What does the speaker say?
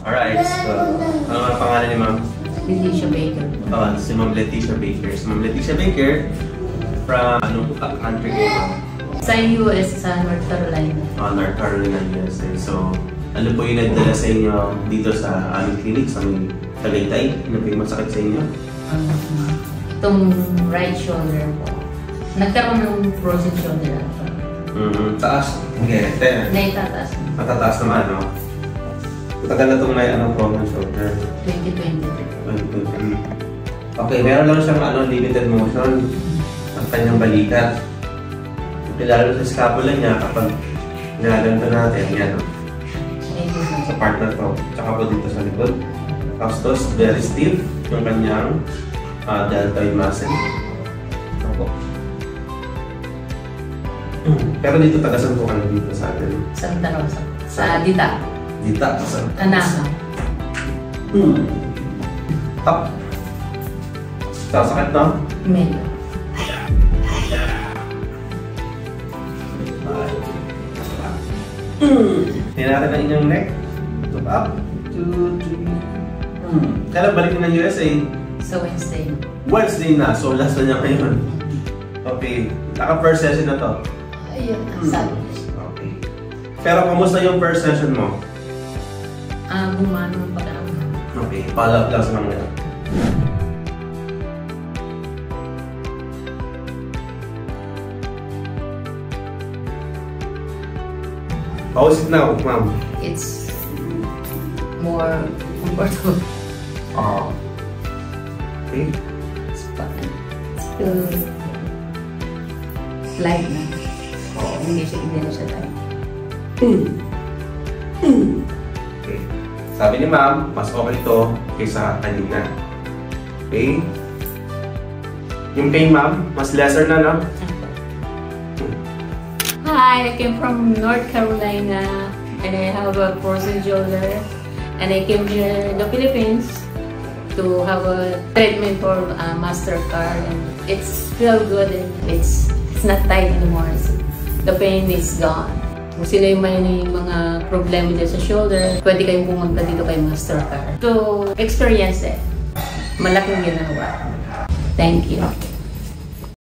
Alright, so ano ang pangalan ni Ma'am? Leticia Baker. Si Ma'am Leticia Baker. Si Ma'am Leticia Baker from anong country kayo, Ma'am? Sa US, sa North Carolina. North Carolina, USA. So, ano po yung nagdala sa inyo dito sa aming clinic, sa aming Tagaytay? Ano po yung masakit sa inyo? Itong right shoulder po. Nagkaroon ng frozen shoulder. Taas? Okay, Naitataas. matataas naman, no? Matagal na itong may frozen shoulder. 2023. Okay, meron lang siyang limited motion ang kanyang balikat. Lalo sa scapula niya kapag nilaganto natin, yan, no? Sa part na to, tsaka po dito sa likod. Tapos very stiff yung kanyang deltoid muscle. Ako. Pero dito tagasan po kami dito sa atin. Santa Rosa. Sa Dita. Dita? Kanaka. Up. Sasakit, no? Medyo. Tingnan natin ang inyong neck. Look up. 2, 3. Kailan balik ng USA? Sa Wednesday. Wednesday na. So, last na niya ngayon. Okay. Naka-first session na to. Ayun. Saturday. Okay. Pero, kamusta yung first session mo? Bumano ang pagkakamang. Okay. Follow up lang sa mga. How is it now, Ma'am? It's more comfortable. Okay. It's fine. Still light na. Hindi na siya light. Okay. Sabi ni Ma'am, mas okay ito kaysa kanina. Okay? Yung pain, Ma'am, mas lesser na, no? Hi, I came from North Carolina and I have a frozen shoulder and I came here in the Philippines to have a treatment for MasterCard and it's feel good and it's not tight anymore. The pain is gone. Kung sino yung may mga problema dyan sa shoulder, pwede kayong pumunta dito kay MasterCard to experience it. Malaking ginawa. Thank you.